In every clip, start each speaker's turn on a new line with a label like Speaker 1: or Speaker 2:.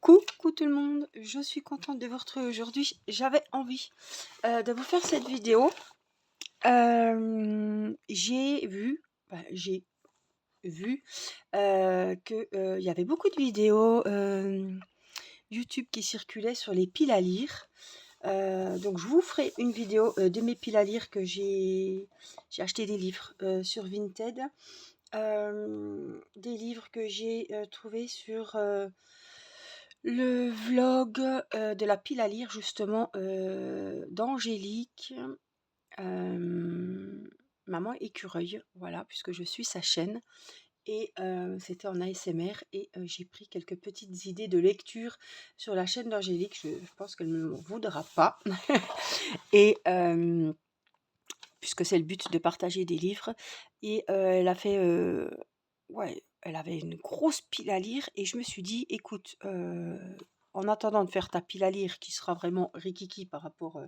Speaker 1: Coucou tout le monde, je suis contente de vous retrouver aujourd'hui. J'avais envie de vous faire cette vidéo. J'ai vu, que il y avait beaucoup de vidéos YouTube qui circulaient sur les piles à lire. Donc je vous ferai une vidéo de mes piles à lire que j'ai acheté des livres sur Vinted. Des livres que j'ai trouvés sur le vlog de la pile à lire justement d'Angélique, Maman Écureuil, voilà, puisque je suis sa chaîne. Et c'était en ASMR et j'ai pris quelques petites idées de lecture sur la chaîne d'Angélique. Je pense qu'elle ne m'en voudra pas. Et puisque c'est le but de partager des livres. Et elle a fait, ouais, elle avait une grosse pile à lire et je me suis dit, écoute, en attendant de faire ta pile à lire qui sera vraiment rikiki par rapport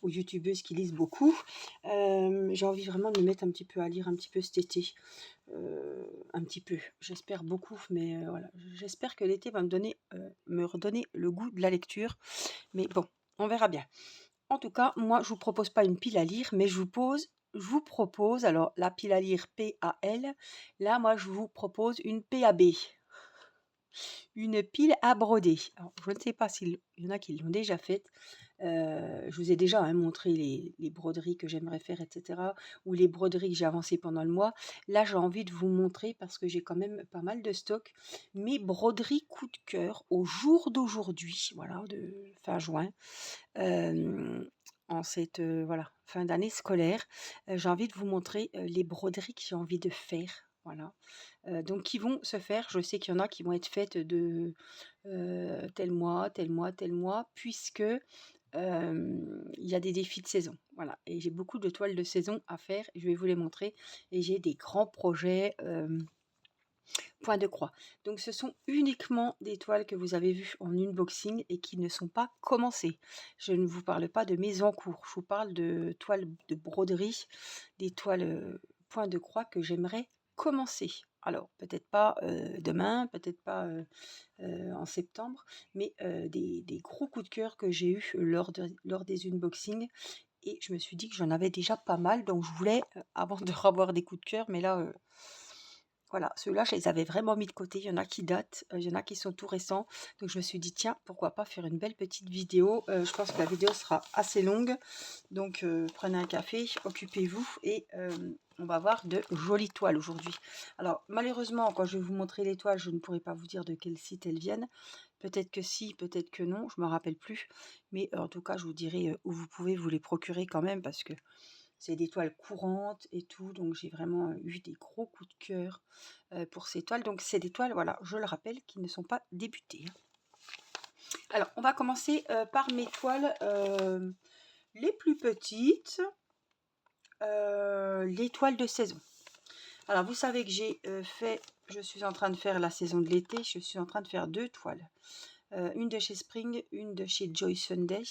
Speaker 1: aux youtubeuses qui lisent beaucoup, j'ai envie vraiment de me mettre un petit peu à lire un petit peu cet été. Un petit peu, j'espère beaucoup, mais voilà, j'espère que l'été va me redonner le goût de la lecture. Mais bon, on verra bien. En tout cas, moi, je vous propose pas une pile à lire, mais je vous propose, alors la pile à lire PAL, là, moi, je vous propose une PAB, une pile à broder. Alors, je ne sais pas s'il y en a qui l'ont déjà faite. Je vous ai déjà montré les broderies que j'aimerais faire, etc. Ou les broderies que j'ai avancées pendant le mois. Là, j'ai envie de vous montrer, parce que j'ai quand même pas mal de stock, mes broderies coup de cœur au jour d'aujourd'hui, voilà, de fin juin. En cette voilà, fin d'année scolaire, j'ai envie de vous montrer les broderies que j'ai envie de faire. Voilà. Donc qui vont se faire, je sais qu'il y en a qui vont être faites de tel mois, tel mois, tel mois, puisque il y a des défis de saison. Voilà. Et j'ai beaucoup de toiles de saison à faire, je vais vous les montrer. Et j'ai des grands projets. Point de croix. Donc ce sont uniquement des toiles que vous avez vues en unboxing et qui ne sont pas commencées. Je ne vous parle pas de mes encours, je vous parle de toiles de broderie, des toiles point de croix que j'aimerais commencer. Alors peut-être pas demain, peut-être pas en septembre, mais des gros coups de cœur que j'ai eu lors des unboxings. Et je me suis dit que j'en avais déjà pas mal, donc je voulais, avant de revoir des coups de cœur, mais là, voilà, ceux-là, je les avais vraiment mis de côté. Il y en a qui datent, il y en a qui sont tout récents. Donc je me suis dit, tiens, pourquoi pas faire une belle petite vidéo. Je pense que la vidéo sera assez longue. Donc prenez un café, occupez-vous et on va voir de jolies toiles aujourd'hui. Alors malheureusement, quand je vais vous montrer les toiles, je ne pourrai pas vous dire de quel site elles viennent. Peut-être que si, peut-être que non, je ne me rappelle plus. Mais en tout cas, je vous dirai où vous pouvez vous les procurer quand même, parce que c'est des toiles courantes et tout, donc j'ai vraiment eu des gros coups de cœur pour ces toiles. Donc c'est des toiles, voilà, je le rappelle, qui ne sont pas débutées. Alors, on va commencer par mes toiles les plus petites, les toiles de saison. Alors, vous savez que je suis en train de faire la saison de l'été, je suis en train de faire deux toiles. Une de chez Spring, une de chez Joy Sunday.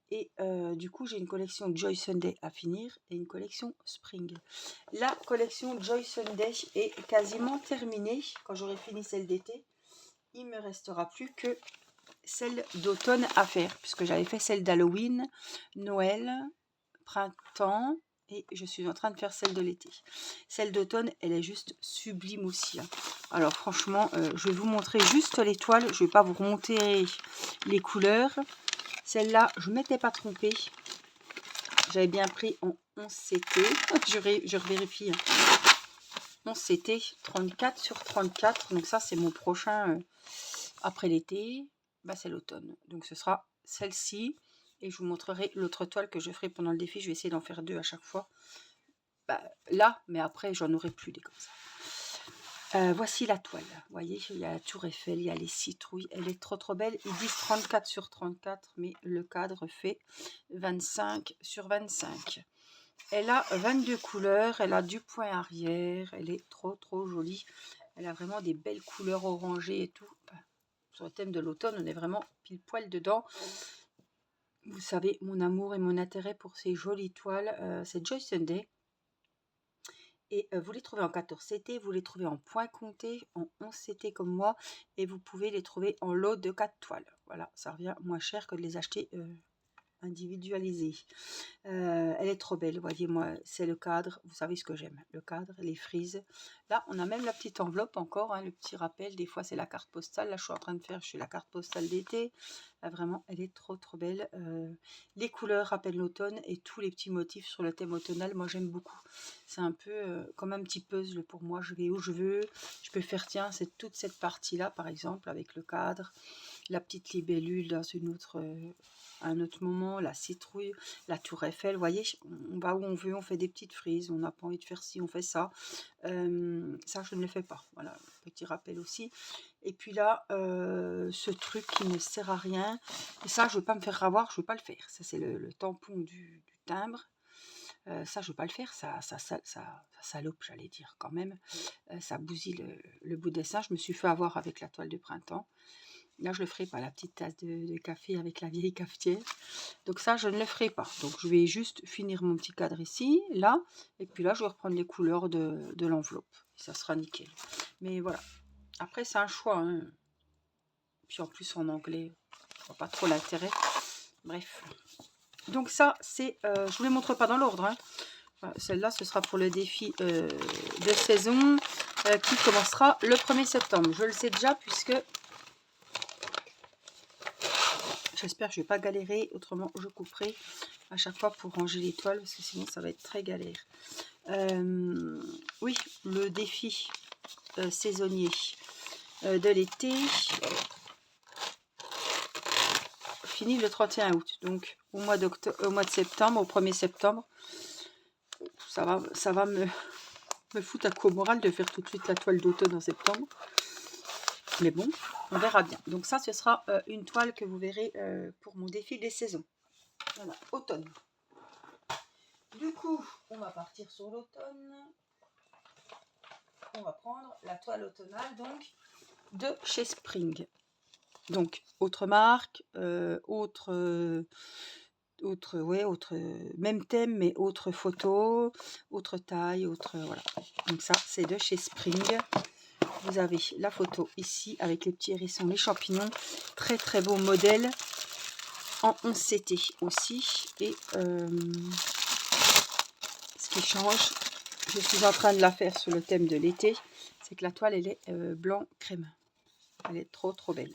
Speaker 1: Et du coup, j'ai une collection Joy Sunday à finir et une collection Spring. La collection Joy Sunday est quasiment terminée. Quand j'aurai fini celle d'été, il ne me restera plus que celle d'automne à faire, puisque j'avais fait celle d'Halloween, Noël, printemps, et je suis en train de faire celle de l'été. Celle d'automne, elle est juste sublime aussi. Alors franchement, je vais vous montrer juste les toiles. Je ne vais pas vous remonter les couleurs. Celle-là, je ne m'étais pas trompée. J'avais bien pris en 11CT. Je revérifie. 11CT, 34 sur 34. Donc ça, c'est mon prochain après l'été. Bah, c'est l'automne. Donc ce sera celle-ci. Et je vous montrerai l'autre toile que je ferai pendant le défi. Je vais essayer d'en faire deux à chaque fois. Bah, là, mais après, j'en aurai plus des comme ça. Voici la toile. Vous voyez, il y a la tour Eiffel, il y a les citrouilles. Elle est trop belle. Ils disent 34 sur 34, mais le cadre fait 25 sur 25. Elle a 22 couleurs, elle a du point arrière, elle est trop jolie. Elle a vraiment des belles couleurs orangées et tout. Enfin, sur le thème de l'automne, on est vraiment pile poil dedans. Vous savez, mon amour et mon intérêt pour ces jolies toiles, c'est Joy Sunday. Et vous les trouvez en 14 CT, vous les trouvez en point compté, en 11 CT comme moi, et vous pouvez les trouver en lot de 4 toiles. Voilà, ça revient moins cher que de les acheter individualisées. Elle est trop belle, voyez-moi, c'est le cadre, vous savez ce que j'aime, le cadre, les frises. Là, on a même la petite enveloppe encore, hein, le petit rappel, des fois c'est la carte postale, là je suis en train de faire, je suis la carte postale d'été. Là vraiment, elle est trop belle. Les couleurs rappellent l'automne et tous les petits motifs sur le thème automnal, moi j'aime beaucoup. C'est un peu comme un petit puzzle pour moi, je vais où je veux, je peux faire, tiens, c'est toute cette partie-là par exemple, avec le cadre, la petite libellule dans une autre... un autre moment, la citrouille, la tour Eiffel, vous voyez, on va où on veut, on fait des petites frises, on n'a pas envie de faire ci, on fait ça. Ça, je ne le fais pas. Voilà, petit rappel aussi. Et puis là, ce truc qui ne sert à rien, et ça, je ne veux pas me faire avoir, je ne veux pas le faire. Ça, c'est le tampon du timbre. Ça, je ne veux pas le faire, ça salope, j'allais dire quand même. Ça bousille le bout de dessin. Je me suis fait avoir avec la toile de printemps. Là, je le ferai pas, la petite tasse de café avec la vieille cafetière. Donc ça, je ne le ferai pas. Donc je vais juste finir mon petit cadre ici, là. Et puis là, je vais reprendre les couleurs de l'enveloppe. Ça sera nickel. Mais voilà. Après, c'est un choix. Hein. Puis en plus, en anglais, je vois pas trop l'intérêt. Bref. Donc ça, c'est... je vous les montre pas dans l'ordre. Hein. Voilà, celle-là, ce sera pour le défi de saison qui commencera le 1er septembre. Je le sais déjà puisque... J'espère que je ne vais pas galérer, autrement je couperai à chaque fois pour ranger les toiles, parce que sinon ça va être très galère. Oui, le défi saisonnier de l'été finit le 31 août. Donc au mois de septembre, au 1er septembre, ça va me foutre à coup au moral de faire tout de suite la toile d'automne en septembre. Mais bon, on verra bien. Donc ça, ce sera une toile que vous verrez pour mon défi des saisons. Voilà, automne. Du coup, on va partir sur l'automne. On va prendre la toile automnale donc de chez Spring. Donc, autre marque, même thème, mais autre photo, autre taille, voilà. Donc ça, c'est de chez Spring. Vous avez la photo ici avec les petits hérissons, les champignons. Très très beau modèle en 11 CT aussi. Et ce qui change, je suis en train de la faire sur le thème de l'été, c'est que la toile elle est blanc crème. Elle est trop belle.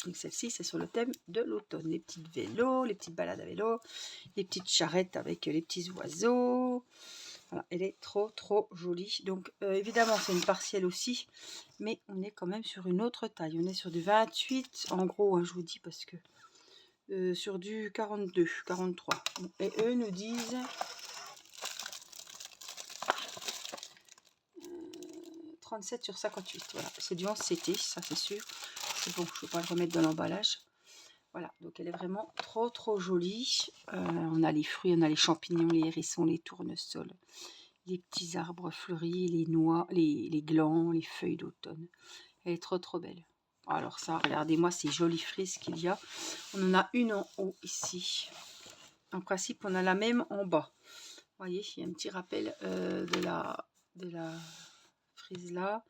Speaker 1: Donc celle-ci c'est sur le thème de l'automne. Les petites vélos, les petites balades à vélo, les petites charrettes avec les petits oiseaux. Voilà, elle est trop jolie. Donc évidemment c'est une partielle aussi, mais on est quand même sur une autre taille. On est sur du 28 en gros, hein, je vous dis, parce que sur du 42, 43. Et eux nous disent 37 sur 58. Voilà, c'est du 11 CT, ça c'est sûr. C'est bon, je ne vais pas le remettre dans l'emballage. Voilà, donc elle est vraiment trop jolie. On a les fruits, on a les champignons, les hérissons, les tournesols, les petits arbres fleuris, les noix, les glands, les feuilles d'automne. Elle est trop belle. Alors ça, regardez-moi ces jolies frises qu'il y a. On en a une en haut ici. En principe, on a la même en bas. Vous voyez, il y a un petit rappel de la frise là.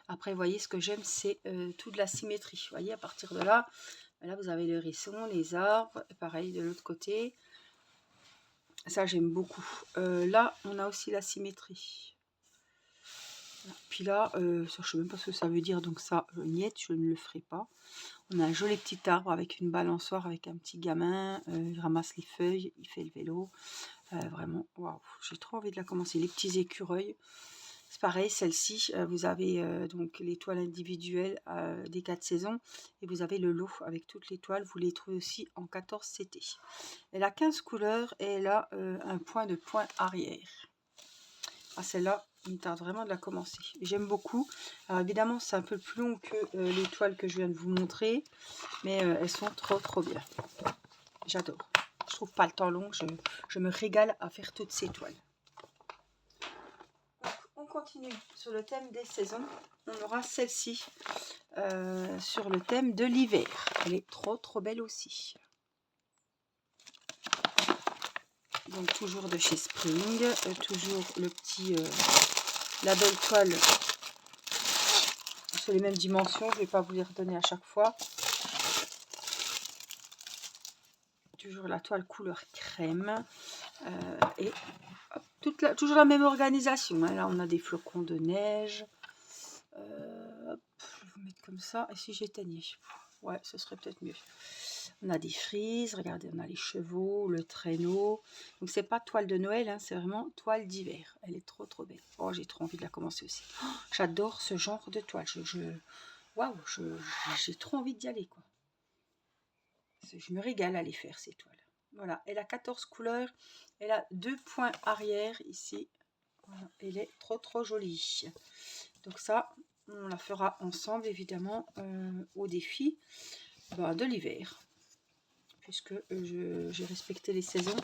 Speaker 1: Après, vous voyez, ce que j'aime, c'est toute la symétrie. Vous voyez, à partir de là, vous avez le hérisson, les arbres. Et pareil, de l'autre côté. Ça, j'aime beaucoup. Là, on a aussi la symétrie. Puis là, ça, je ne sais même pas ce que ça veut dire, donc ça, niette, je ne le ferai pas. On a un joli petit arbre avec une balançoire, avec un petit gamin. Il ramasse les feuilles, il fait le vélo. Vraiment, waouh, j'ai trop envie de la commencer. Les petits écureuils, c'est pareil, celle-ci, vous avez donc les toiles individuelles des 4 saisons. Et vous avez le lot avec toutes les toiles. Vous les trouvez aussi en 14 CT. Elle a 15 couleurs et elle a un point arrière. Ah, celle-là, il me tarde vraiment de la commencer. J'aime beaucoup. Alors évidemment, c'est un peu plus long que les toiles que je viens de vous montrer. Mais elles sont trop bien. J'adore. Je trouve pas le temps long. Je me régale à faire toutes ces toiles. Donc, on continue sur le thème des saisons. On aura celle-ci sur le thème de l'hiver. Elle est trop belle aussi. Donc toujours de chez Spring, toujours le petit la belle toile sur les mêmes dimensions, je ne vais pas vous les redonner à chaque fois. Toujours la toile couleur crème et hop, toujours la même organisation, hein. Là on a des flocons de neige, hop, je vais vous mettre comme ça, et si j'éteignais, ouais ce serait peut-être mieux. On a des frises, regardez, on a les chevaux, le traîneau. Donc c'est pas toile de Noël, hein, c'est vraiment toile d'hiver. Elle est trop trop belle. Oh, j'ai trop envie de la commencer aussi. Oh, j'adore ce genre de toile. Waouh, j'ai trop envie d'y aller, quoi. Je me régale à les faire, ces toiles. Voilà, elle a 14 couleurs. Elle a 2 points arrière ici. Voilà, elle est trop trop jolie. Donc ça, on la fera ensemble, évidemment, au défi de l'hiver. Puisque j'ai respecté les saisons,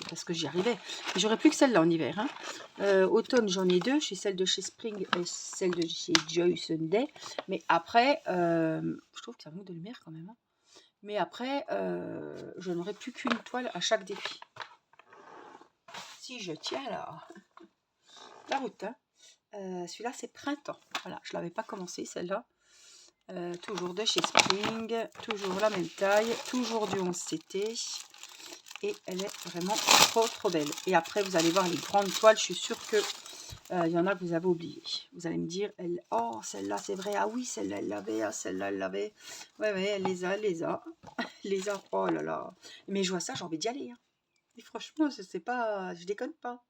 Speaker 1: parce que j'y arrivais. J'aurais plus que celle-là en hiver, hein. Automne, j'en ai 2, celle de chez Spring et celle de chez Joy Sunday. Mais après, je trouve qu'il y a un manque de lumière quand même, hein. Mais après, je n'aurai plus qu'une toile à chaque défi. Si je tiens là, la route, hein. Celui-là, c'est printemps. Voilà, je ne l'avais pas commencé, celle-là. Toujours de chez Spring, toujours la même taille, toujours du 11 CT. Et elle est vraiment trop trop belle. Et après, vous allez voir les grandes toiles. Je suis sûre que y en a que vous avez oublié. Vous allez me dire, oh, celle-là, c'est vrai. Ah oui, celle-là, elle l'avait. Ah, celle-là, elle l'avait. Ouais, ouais, elle les a, elle les a. Les a. Oh là là. Mais je vois ça, j'ai envie d'y aller, hein. Et franchement, je sais pas, je déconne pas.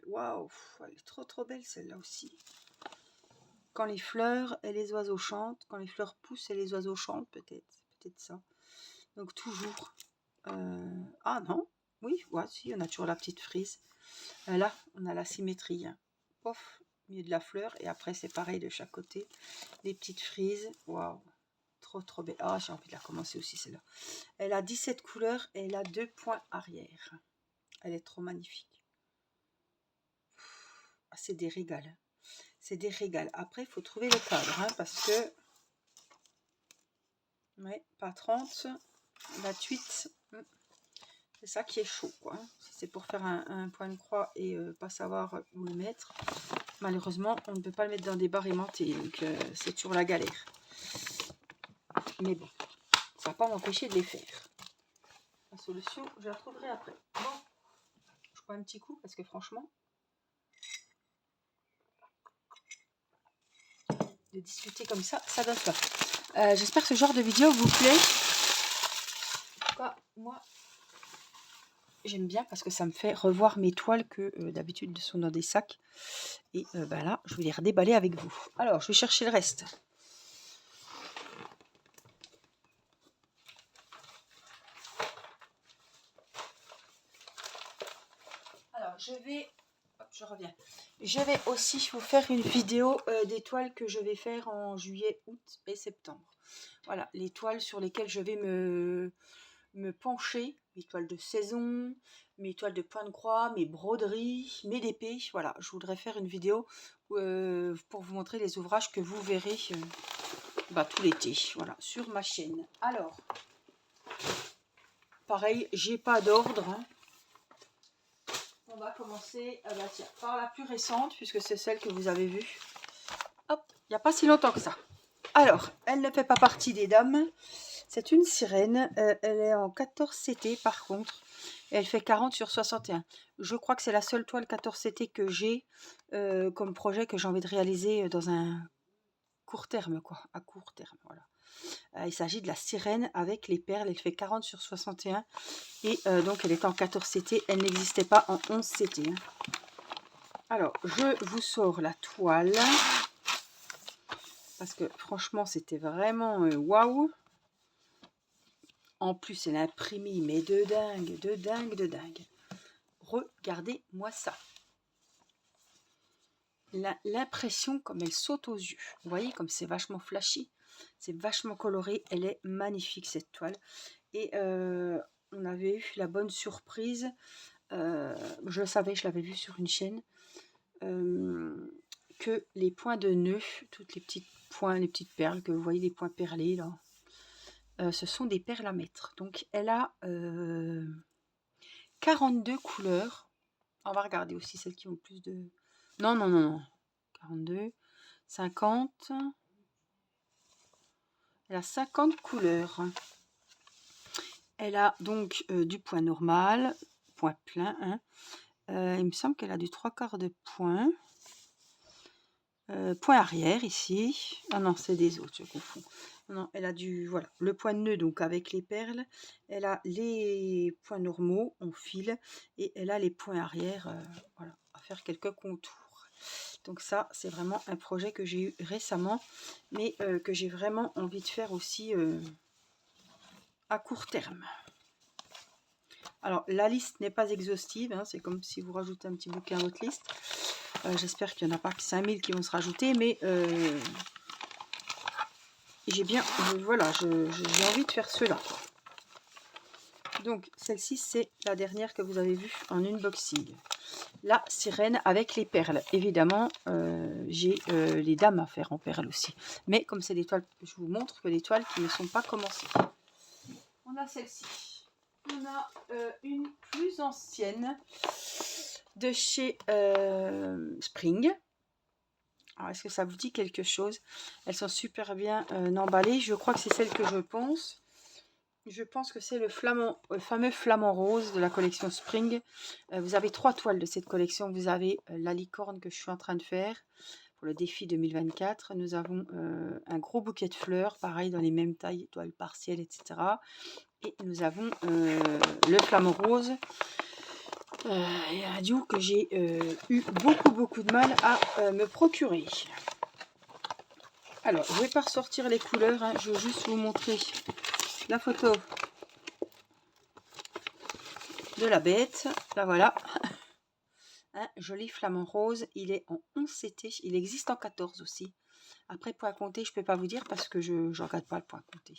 Speaker 1: Waouh, elle est trop trop belle, celle-là aussi. Quand les fleurs et les oiseaux chantent, quand les fleurs poussent et les oiseaux chantent, peut-être ça. Donc toujours. Ah non, oui, ouais, si, on a toujours la petite frise. Là, on a la symétrie, hein. Pof, au milieu de la fleur, et après c'est pareil de chaque côté. Les petites frises, waouh, trop trop belle. Ah, j'ai envie de la commencer aussi celle-là. Elle a 17 couleurs et elle a 2 points arrière. Elle est trop magnifique. Ah, c'est des régals. C'est des régals. Après, il faut trouver le cadre, hein, parce que... Ouais, pas 30, 28. C'est ça qui est chaud, quoi. Si c'est pour faire un point de croix et pas savoir où le mettre, malheureusement, on ne peut pas le mettre dans des barres aimantées. Donc, c'est toujours la galère. Mais bon, ça ne va pas m'empêcher de les faire. La solution, je la trouverai après. Bon, je prends un petit coup parce que franchement, de discuter comme ça, ça donne pas. J'espère que ce genre de vidéo vous plaît. En tout cas, moi, j'aime bien parce que ça me fait revoir mes toiles que d'habitude sont dans des sacs. Et là, je vais les redéballer avec vous. Alors, je vais chercher le reste. Alors, je reviens. Je vais aussi vous faire une vidéo des toiles que je vais faire en juillet, août et septembre. Voilà, les toiles sur lesquelles je vais me pencher, mes toiles de saison, mes toiles de point de croix, mes broderies, mes dépés. Voilà, je voudrais faire une vidéo pour vous montrer les ouvrages que vous verrez tout l'été, voilà, sur ma chaîne. Alors, pareil, j'ai pas d'ordre, hein. On va commencer tiens, par la plus récente, puisque c'est celle que vous avez vue. Hop, il n'y a pas si longtemps que ça. Alors, elle ne fait pas partie des dames. C'est une sirène. Elle est en 14 CT par contre. Et elle fait 40 sur 61. Je crois que c'est la seule toile 14 CT que j'ai comme projet que j'ai envie de réaliser dans un court terme, quoi. À court terme, voilà. Il s'agit de la sirène avec les perles. Elle fait 40 sur 61. Et donc, elle est en 14 CT. Elle n'existait pas en 11 CT. Hein. Alors, je vous sors la toile. Parce que franchement, c'était vraiment waouh. En plus, elle a imprimé, mais de dingue, de dingue, de dingue. Regardez-moi ça. L'impression comme elle saute aux yeux. Vous voyez comme c'est vachement flashy. C'est vachement coloré. Elle est magnifique cette toile. Et on avait eu la bonne surprise. Je le savais, je l'avais vu sur une chaîne. Que les points de nœud, toutes les petites points, les petites perles que vous voyez, les points perlés là. Ce sont des perles à mettre. Donc elle a 42 couleurs. On va regarder aussi celles qui ont plus de... Non, non, non, non. 42, 50. Elle a 50 couleurs. Elle a donc du point normal, point plein. Hein. Il me semble qu'elle a du 3/4 de point. Point arrière ici. Ah non, c'est des autres, je confonds. Non, elle a du... Voilà, le point de nœud donc avec les perles. Elle a les points normaux en fil. Et elle a les points arrière, voilà, à faire quelques contours. Donc ça, c'est vraiment un projet que j'ai eu récemment. Mais que j'ai vraiment envie de faire aussi à court terme. Alors, la liste n'est pas exhaustive. Hein, c'est comme si vous rajoutez un petit bouquin à votre liste. J'espère qu'il n'y en a pas que 5000 qui vont se rajouter. Mais... j'ai bien, voilà, j'ai envie de faire cela. Donc, celle-ci, c'est la dernière que vous avez vue en unboxing. La sirène avec les perles. Évidemment, j'ai les dames à faire en perles aussi. Mais comme c'est des toiles, je vous montre que des toiles qui ne sont pas commencées. On a celle-ci. On a une plus ancienne de chez Spring. Alors, est-ce que ça vous dit quelque chose? Elles sont super bien emballées. Je crois que c'est celle que je pense. Je pense que c'est le fameux flamant rose de la collection Spring. Vous avez 3 toiles de cette collection. Vous avez la licorne que je suis en train de faire pour le défi 2024. Nous avons un gros bouquet de fleurs, pareil dans les mêmes tailles, toiles partielles, etc. Et nous avons le flamant rose. Et un duo que j'ai eu beaucoup de mal à me procurer. Alors, je ne vais pas ressortir les couleurs, hein, je veux juste vous montrer la photo de la bête. Là, voilà. Un joli flamant rose, il est en 11 CT, il existe en 14 aussi. Après, point compté, je ne peux pas vous dire parce que je ne regarde pas le point compté.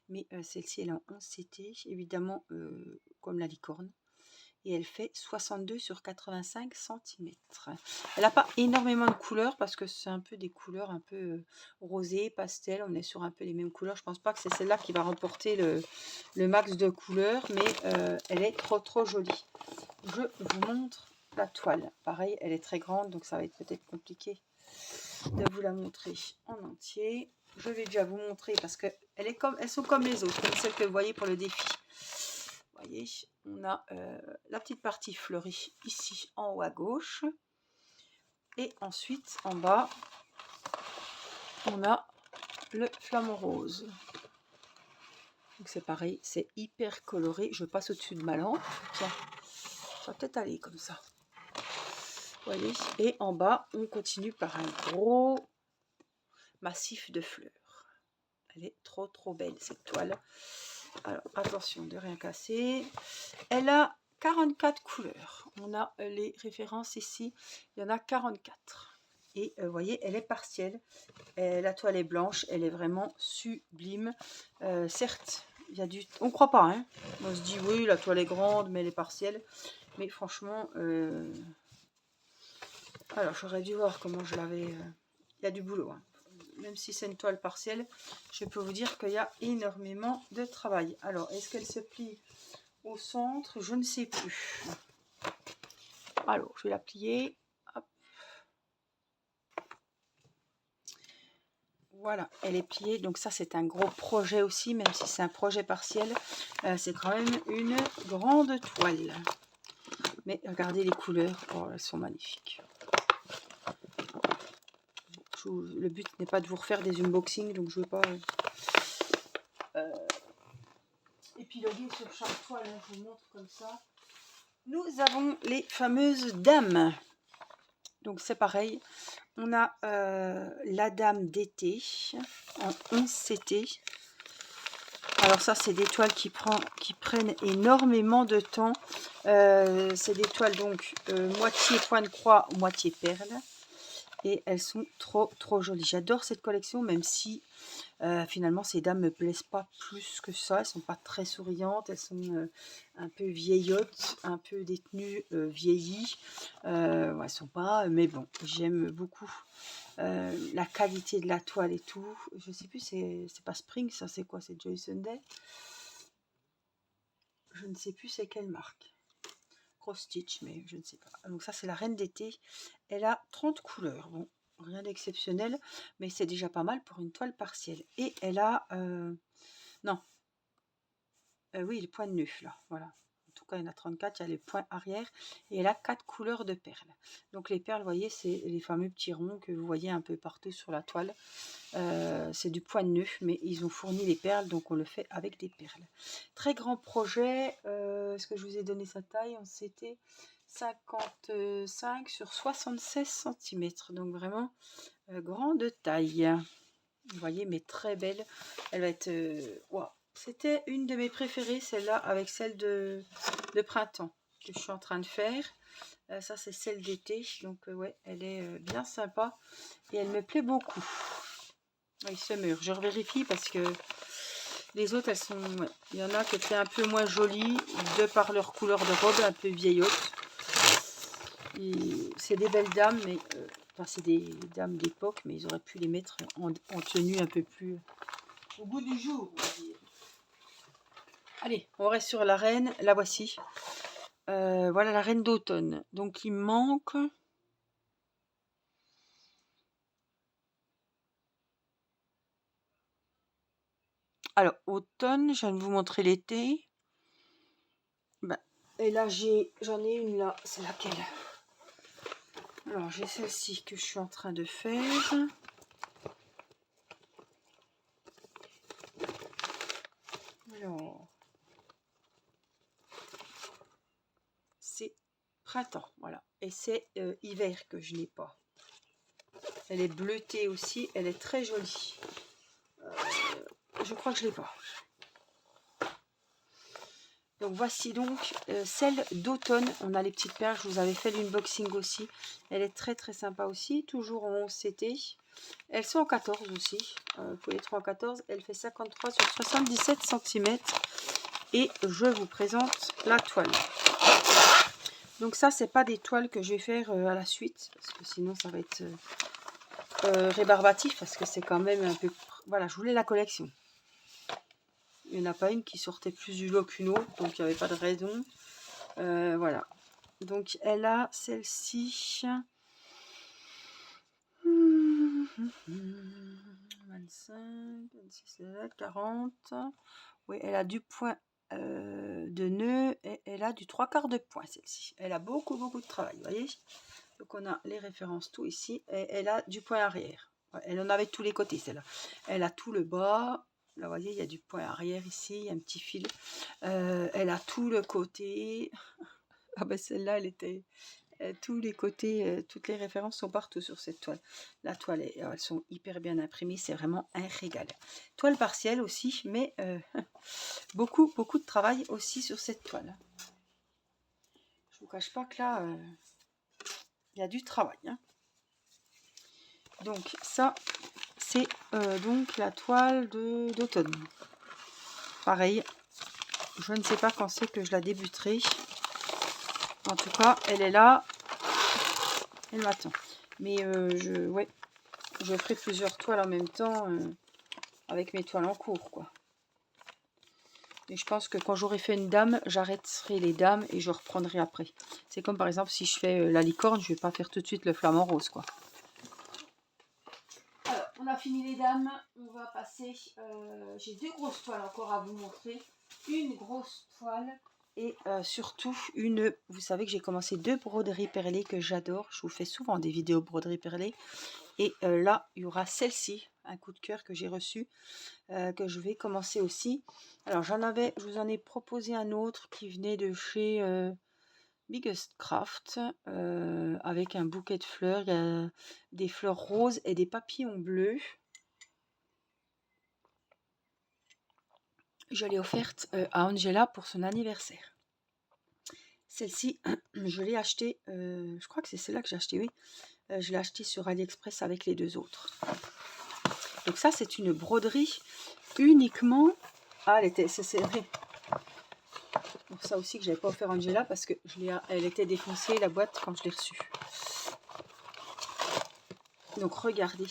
Speaker 1: Mais celle-ci, elle est en 11 CT, évidemment, comme la licorne. Et elle fait 62 sur 85 cm. Elle n'a pas énormément de couleurs parce que c'est un peu des couleurs un peu rosées, pastel. On est sur un peu les mêmes couleurs. Je pense pas que c'est celle-là qui va remporter le max de couleurs, mais elle est trop jolie. Je vous montre la toile. Pareil, elle est très grande, donc ça va être peut-être compliqué de vous la montrer en entier. Je vais déjà vous montrer parce que elles sont comme les autres, comme celles que vous voyez pour le défi. Vous voyez, on a la petite partie fleurie ici en haut à gauche. Et ensuite, en bas, on a le flamant rose. Donc c'est pareil, c'est hyper coloré. Je passe au-dessus de ma lampe. Tiens, ça va peut-être aller comme ça. Vous voyez, et en bas, on continue par un gros massif de fleurs. Elle est trop belle, cette toile. Alors, attention de rien casser. Elle a 44 couleurs. On a les références ici. Il y en a 44. Et vous voyez, elle est partielle. La toile est blanche. Elle est vraiment sublime. Certes, il y a du... On ne croit pas. Hein. On se dit, oui, la toile est grande, mais elle est partielle. Mais franchement... Alors, j'aurais dû voir comment je l'avais... Il y a du boulot. Hein. Même si c'est une toile partielle, je peux vous dire qu'il y a énormément de travail. Alors, est-ce qu'elle se plie au centre? Je ne sais plus. Alors, je vais la plier. Hop. Voilà, elle est pliée. Donc ça, c'est un gros projet aussi, même si c'est un projet partiel. C'est quand même une grande toile. Mais regardez les couleurs. Oh, elles sont magnifiques. Le but n'est pas de vous refaire des unboxings, donc je ne veux pas épiloguer sur chaque toile. Hein, je vous montre comme ça. Nous avons les fameuses dames. Donc c'est pareil. On a la dame d'été en 11 CT. Alors ça, c'est des toiles qui prennent énormément de temps. C'est des toiles donc moitié point de croix, moitié perle. Et elles sont trop jolies. J'adore cette collection, même si finalement ces dames me plaisent pas plus que ça. Elles sont pas très souriantes. Elles sont un peu vieillottes, un peu des tenues vieillies. Elles sont pas... Mais bon, j'aime beaucoup la qualité de la toile et tout. Je sais plus, c'est pas Spring, ça c'est quoi? C'est Joy Sunday. Je ne sais plus c'est quelle marque. cross stitch, mais je ne sais pas. Donc ça c'est la reine d'été. Elle a 30 couleurs. Bon, rien d'exceptionnel, mais c'est déjà pas mal pour une toile partielle. Et elle a non, oui, les points de nœud là, voilà. En tout cas, il y en a 34, il y a les points arrière et elle a 4 couleurs de perles. Donc les perles, vous voyez, c'est les fameux petits ronds que vous voyez un peu partout sur la toile. C'est du point de nœud, mais ils ont fourni les perles, donc on le fait avec des perles. Très grand projet. Est-ce que je vous ai donné sa taille? C'était 55 sur 76 cm, donc vraiment grande taille. Vous voyez, mais très belle. Elle va être... wow. C'était une de mes préférées, celle-là, avec celle de printemps que je suis en train de faire. Ça, c'est celle d'été. Donc, ouais, elle est bien sympa. Et elle me plaît beaucoup. Il se meurt. Je revérifie parce que les autres, elles sont... Ouais. Il y en a qui étaient un peu moins jolies, de par leur couleur de robe, un peu vieillotte. C'est des belles dames, mais... Enfin, c'est des dames d'époque, mais ils auraient pu les mettre en tenue un peu plus... au goût du jour, on va dire. Allez, on reste sur la reine. La voici. Voilà la reine d'automne. Donc, il me manque... Alors, automne, je viens de vous montrer l'été. Ben, et là, j'en ai une là. C'est laquelle? Alors, j'ai celle-ci que je suis en train de faire. Alors, c'est printemps, voilà. Et c'est hiver que je n'ai pas. Elle est bleutée aussi. Elle est très jolie. Je crois que je l'ai pas. Donc voici donc celle d'automne. On a les petites perles. Je vous avais fait l'unboxing aussi. Elle est très très sympa aussi. Toujours en 11 CT. Elles sont en 14 aussi. Vous pouvez les trouver en 14. Elle fait 53 sur 77 cm. Et je vous présente la toile. Donc ça, c'est pas des toiles que je vais faire à la suite. Parce que sinon, ça va être rébarbatif. Parce que c'est quand même un peu... Voilà, je voulais la collection. Il n'y en a pas une qui sortait plus du lot qu'une autre, donc il n'y avait pas de raison. Voilà. Donc elle a celle-ci. 25, 26, 40. Oui, elle a du point de nœud et elle a du 3/4 de point celle-ci. Elle a beaucoup de travail, vous voyez. Donc on a les références tout ici. Et elle a du point arrière. Elle en avait tous les côtés celle-là. Elle a tout le bas. Là, vous voyez, il y a du point arrière ici, il y a un petit fil. Elle a tout le côté. Ah ben celle-là, elle était... tous les côtés, toutes les références sont partout sur cette toile. La toile, elles sont hyper bien imprimées, c'est vraiment un régal. Toile partielle aussi, mais beaucoup de travail aussi sur cette toile. Je vous cache pas que là, il y a du travail. Hein. Donc ça, c'est donc la toile d'automne. Pareil, je ne sais pas quand c'est que je la débuterai. En tout cas, elle est là. Elle m'attend. Mais je ferai plusieurs toiles en même temps avec mes toiles en cours, quoi. Et je pense que quand j'aurai fait une dame, j'arrêterai les dames et je reprendrai après. C'est comme par exemple si je fais la licorne, je vais pas faire tout de suite le flamant rose, quoi. Alors, on a fini les dames. On va passer... j'ai deux grosses toiles encore à vous montrer. Une grosse toile et surtout une... Vous savez que j'ai commencé deux broderies perlées que j'adore. Je vous fais souvent des vidéos broderies perlées. Et là, il y aura celle-ci, un coup de cœur que j'ai reçu, que je vais commencer aussi. Alors, je vous en ai proposé un autre qui venait de chez Biggest Craft, avec un bouquet de fleurs. Il y a des fleurs roses et des papillons bleus. Je l'ai offerte à Angela pour son anniversaire. Celle-ci, je l'ai achetée, je crois que c'est celle-là que j'ai achetée, oui. Je l'ai achetée sur AliExpress avec les deux autres. Donc ça, c'est une broderie uniquement... Ah, c'est vrai. Pour ça aussi que je n'avais pas offert à Angela parce que elle était défoncée, la boîte, quand je l'ai reçue. Donc regardez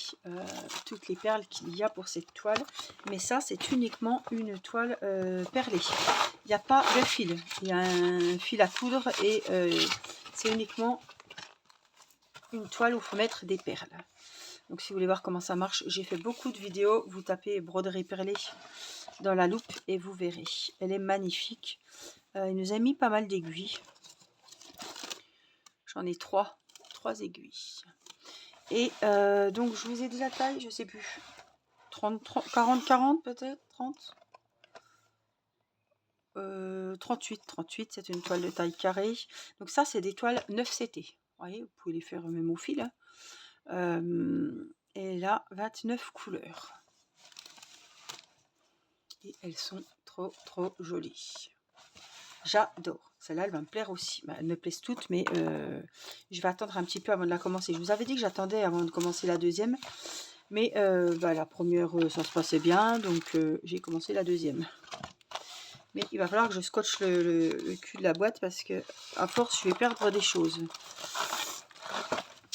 Speaker 1: toutes les perles qu'il y a pour cette toile. Mais ça, c'est uniquement une toile perlée. Il n'y a pas de fil. Il y a un fil à coudre et c'est uniquement une toile où il faut mettre des perles. Donc si vous voulez voir comment ça marche, j'ai fait beaucoup de vidéos. Vous tapez broderie perlée dans la loupe et vous verrez. Elle est magnifique. Il nous a mis pas mal d'aiguilles. J'en ai trois aiguilles. Et donc je vous ai dit la taille, je sais plus. 40 peut-être 30 38, c'est une toile de taille carrée. Donc ça, c'est des toiles 9 CT. Vous voyez, vous pouvez les faire même au fil. Hein. Et là, 29 couleurs. Et elles sont trop jolies. J'adore. Celle-là, elle va me plaire aussi. Bah, elles me plaisent toutes, mais je vais attendre un petit peu avant de la commencer. Je vous avais dit que j'attendais avant de commencer la deuxième. Mais bah, la première, ça se passait bien, donc j'ai commencé la deuxième. Mais il va falloir que je scotche le cul de la boîte parce que à force, je vais perdre des choses.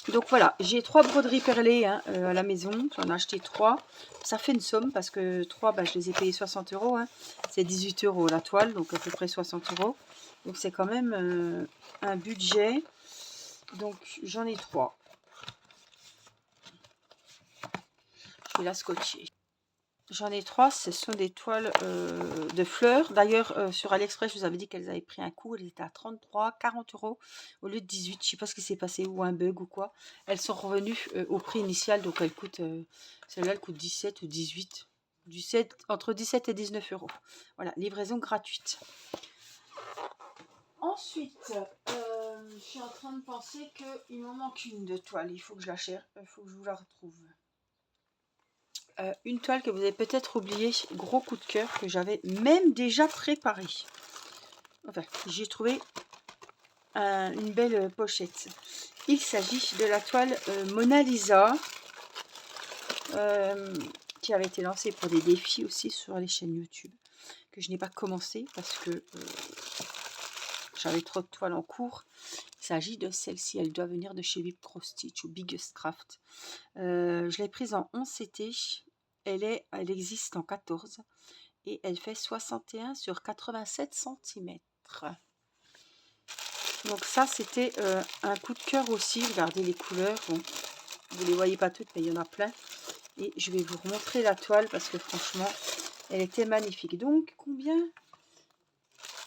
Speaker 1: Donc voilà, j'ai 3 broderies perlées hein, à la maison. J'en ai acheté 3. Ça fait une somme parce que 3, bah, je les ai payés 60 €. Hein. C'est 18 € la toile, donc à peu près 60 €. Donc c'est quand même un budget. Donc j'en ai 3. Je vais la scotcher. J'en ai 3, ce sont des toiles de fleurs. D'ailleurs, sur AliExpress, je vous avais dit qu'elles avaient pris un coup. Elles étaient à 33, 40 € au lieu de 18. Je ne sais pas ce qui s'est passé, ou un bug ou quoi. Elles sont revenues au prix initial, donc elles coûtent, celle-là, elle coûte 17 ou 18. Entre 17 et 19 €. Voilà, livraison gratuite. Ensuite, je suis en train de penser qu'il m'en manque une de toile. Il faut que je la cherche, il faut que je vous la retrouve. Une toile que vous avez peut-être oubliée, gros coup de cœur, que j'avais même déjà préparé. Enfin, j'ai trouvé une belle pochette. Il s'agit de la toile Mona Lisa, qui avait été lancée pour des défis aussi sur les chaînes YouTube, que je n'ai pas commencé parce que j'avais trop de toiles en cours. Il s'agit de celle-ci, elle doit venir de chez Vip Cross Stitch ou Biggest Craft. Je l'ai prise en 11 CT. Elle existe en 14 et elle fait 61 sur 87 cm. Donc ça, c'était un coup de cœur aussi. Regardez les couleurs. Bon, vous ne les voyez pas toutes, mais il y en a plein. Et je vais vous remontrer la toile parce que franchement, elle était magnifique. Donc, combien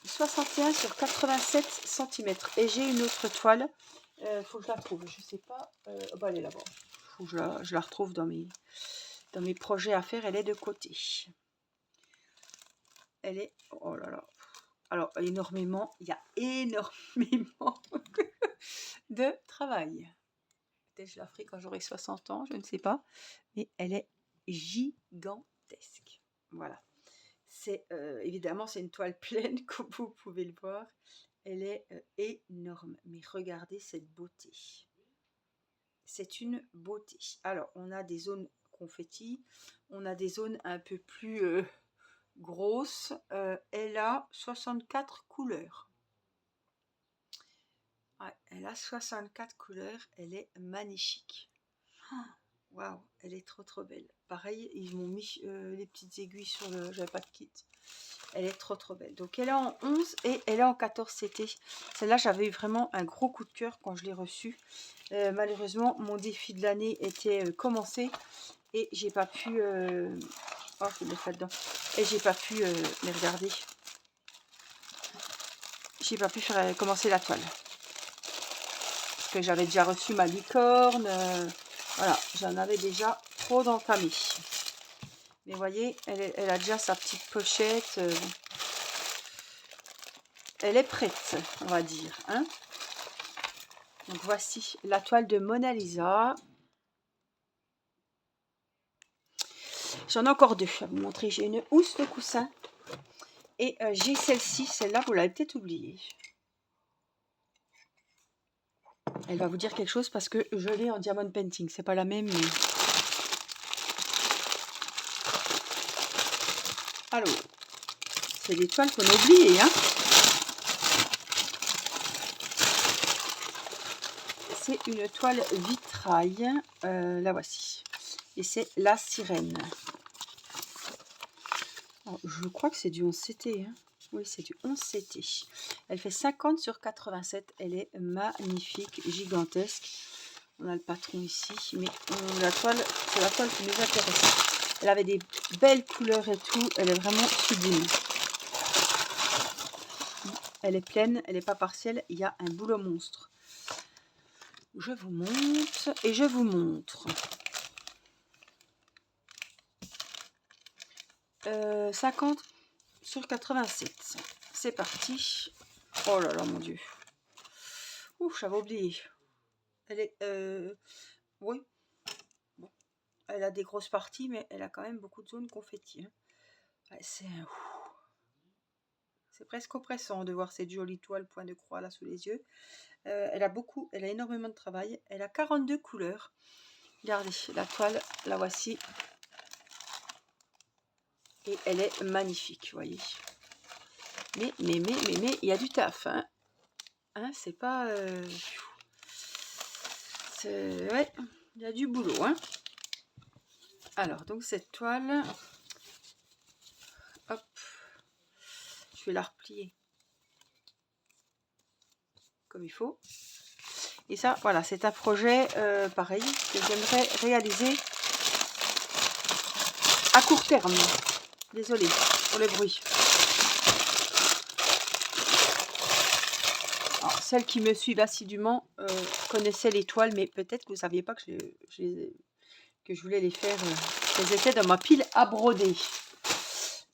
Speaker 1: 61 sur 87 cm. Et j'ai une autre toile. Faut que je la trouve. Je sais pas. Bah, elle est là-bas. Faut que je la retrouve dans mes projets à faire. Elle est de côté. Elle est... Oh là là. Alors, énormément. Il y a énormément de travail. Peut-être je la ferai quand j'aurai 60 ans. Je ne sais pas. Mais elle est gigantesque. Voilà. C'est évidemment, c'est une toile pleine, comme vous pouvez le voir. Elle est énorme. Mais regardez cette beauté. C'est une beauté. Alors, on a des zones confetti. On a des zones un peu plus grosses. Elle a 64 couleurs. Ouais, elle a 64 couleurs. Elle est magnifique. Waouh, elle est trop belle. Pareil, ils m'ont mis les petites aiguilles sur le... J'avais pas de kit. Elle est trop belle. Donc elle est en 11 et elle est en 14 CT. Celle-là, j'avais eu vraiment un gros coup de cœur quand je l'ai reçue. Malheureusement, mon défi de l'année était commencé et j'ai pas pu... Oh, je vais mettre là-dedans. Et j'ai pas pu... mais regardez. J'ai pas pu faire commencer la toile. Parce que j'avais déjà reçu ma licorne. Voilà, j'en avais déjà trop d'entamé. Mais vous voyez, elle a déjà sa petite pochette. Elle est prête, on va dire. Hein. Donc voici la toile de Mona Lisa. J'en ai encore deux à vous montrer. J'ai une housse de coussin. Et j'ai celle-ci. Celle-là, vous l'avez peut-être oubliée. Elle va vous dire quelque chose parce que je l'ai en diamond painting. C'est pas la même, mais... Alors, c'est des toiles qu'on a oubliées, hein. C'est une toile vitre. vitrail. La voici. Et c'est la sirène. Alors, je crois que c'est du 11 CT. Hein. Oui, c'est du 11 CT. Elle fait 50 sur 87. Elle est magnifique, gigantesque. On a le patron ici, mais la toile, c'est la toile qui nous intéresse. Elle avait des belles couleurs et tout. Elle est vraiment sublime. Elle est pleine, elle n'est pas partielle. Il y a un boulot monstre. Je vous monte et je vous montre. 50 sur 87. C'est parti. Oh là là, mon Dieu. Ouf, j'avais oublié. Elle est... oui. Bon. Elle a des grosses parties, mais elle a quand même beaucoup de zones confetti. Hein. Ouais, c'est presque oppressant de voir cette jolie toile point de croix là sous les yeux. Elle a énormément de travail. Elle a 42 couleurs. Regardez, la toile, la voici. Et elle est magnifique, vous voyez. Mais, il y a du taf, hein. Hein, c'est pas... ouais, il y a du boulot, hein. Alors, donc cette toile... Hop. Je vais la replier comme il faut. Et ça, voilà, c'est un projet pareil que j'aimerais réaliser à court terme. Désolée pour le bruit. Alors, celles qui me suivent assidûment connaissaient les toiles, mais peut-être que vous ne saviez pas que je voulais les faire. Elles étaient dans ma pile à broder.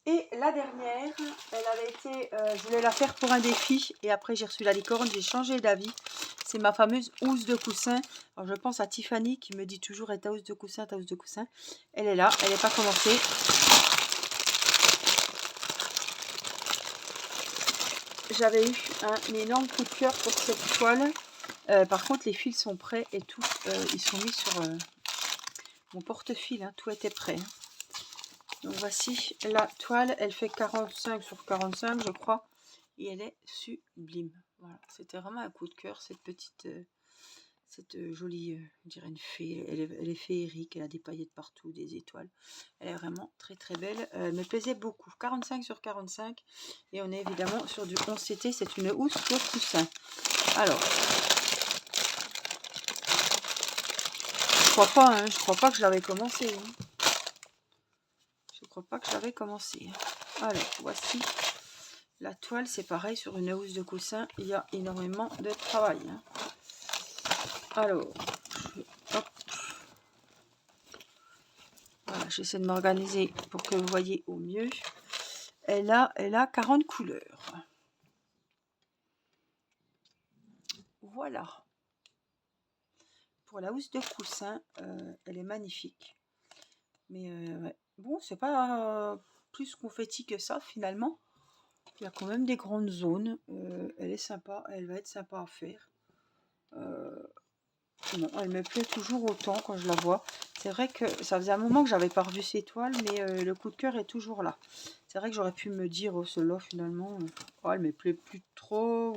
Speaker 1: Et la dernière, elle avait été, je voulais la faire pour un défi et après j'ai reçu la licorne, j'ai changé d'avis. C'est ma fameuse housse de coussin. Alors je pense à Tiffany qui me dit toujours ta housse de coussin, ta housse de coussin. Elle est là, elle n'est pas commencée. J'avais eu un énorme coup de cœur pour cette toile. Par contre les fils sont prêts et tout, ils sont mis sur mon porte-fils, hein, tout était prêt. Hein. Donc voici la toile, elle fait 45 sur 45 je crois, et elle est sublime. Voilà, c'était vraiment un coup de cœur cette petite, cette jolie, je dirais une fée, elle est féerique, elle a des paillettes partout, des étoiles. Elle est vraiment très très belle, elle me plaisait beaucoup, 45 sur 45, et on est évidemment sur du 11 CT, c'est une housse de coussin. Alors, je crois pas que je l'avais commencé. Hein. Je crois pas que je l'avais commencé. Alors, voici la toile, c'est pareil, sur une housse de coussin, il y a énormément de travail. Hein. Alors, hop. Voilà, j'essaie de m'organiser pour que vous voyez au mieux. Elle a 40 couleurs. Voilà. Pour la housse de coussin, elle est magnifique. Mais ouais. Bon, c'est pas plus confetti que ça finalement. Il y a quand même des grandes zones. Elle est sympa, elle va être sympa à faire. Non, elle me plaît toujours autant quand je la vois. C'est vrai que ça faisait un moment que j'avais pas revu ces toiles, mais le coup de cœur est toujours là. C'est vrai que j'aurais pu me dire, oh, celle-là finalement, oh, elle me plaît plus trop.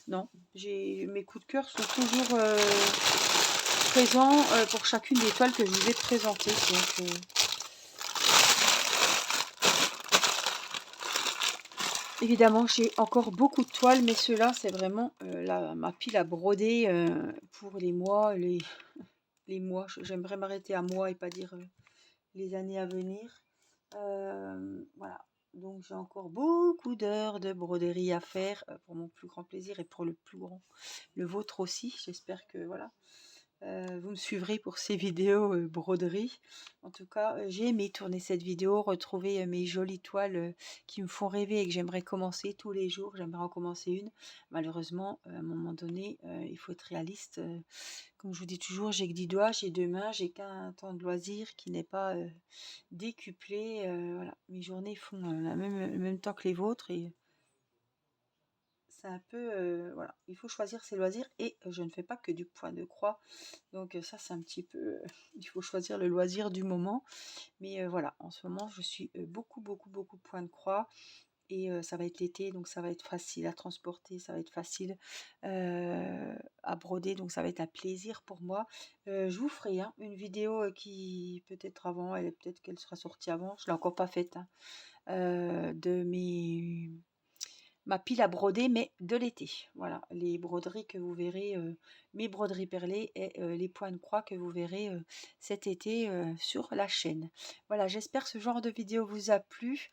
Speaker 1: Non, mes coups de cœur sont toujours présents pour chacune des toiles que je vous ai présentées. Donc, évidemment, j'ai encore beaucoup de toiles, mais ceux-là, c'est vraiment ma pile à broder pour les mois, les mois. J'aimerais m'arrêter à mois et pas dire les années à venir. Voilà. Donc j'ai encore beaucoup d'heures de broderie à faire pour mon plus grand plaisir et pour le plus grand, le vôtre aussi. J'espère que voilà. Vous me suivrez pour ces vidéos broderie. En tout cas, j'ai aimé tourner cette vidéo, retrouver mes jolies toiles qui me font rêver et que j'aimerais commencer tous les jours. J'aimerais en commencer une. Malheureusement, à un moment donné, il faut être réaliste. Comme je vous dis toujours, j'ai que 10 doigts, j'ai 2 mains, j'ai qu'un temps de loisir qui n'est pas décuplé. Voilà. Mes journées font le même temps que les vôtres et c'est un peu, voilà, il faut choisir ses loisirs et je ne fais pas que du point de croix. Donc ça, c'est un petit peu, il faut choisir le loisir du moment. Mais voilà, en ce moment, je suis beaucoup point de croix. et ça va être l'été, donc ça va être facile à transporter, ça va être facile, à broder, donc ça va être un plaisir pour moi. Je vous ferai, hein, une vidéo, qui peut-être avant, peut-être qu'elle sera sortie avant, je l'ai encore pas faite, hein, de ma pile à broder, mais de l'été. Voilà, les broderies que vous verrez, mes broderies perlées et les points de croix que vous verrez cet été sur la chaîne. Voilà, j'espère que ce genre de vidéo vous a plu.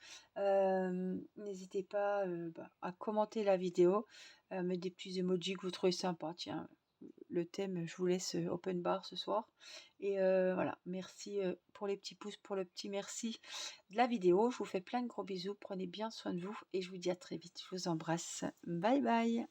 Speaker 1: N'hésitez pas à commenter la vidéo, mettre des petits emojis que vous trouvez sympas. Tiens, le thème, je vous laisse open bar ce soir. Et voilà, merci pour les petits pouces, pour le petit merci de la vidéo. Je vous fais plein de gros bisous. Prenez bien soin de vous et je vous dis à très vite. Je vous embrasse. Bye bye.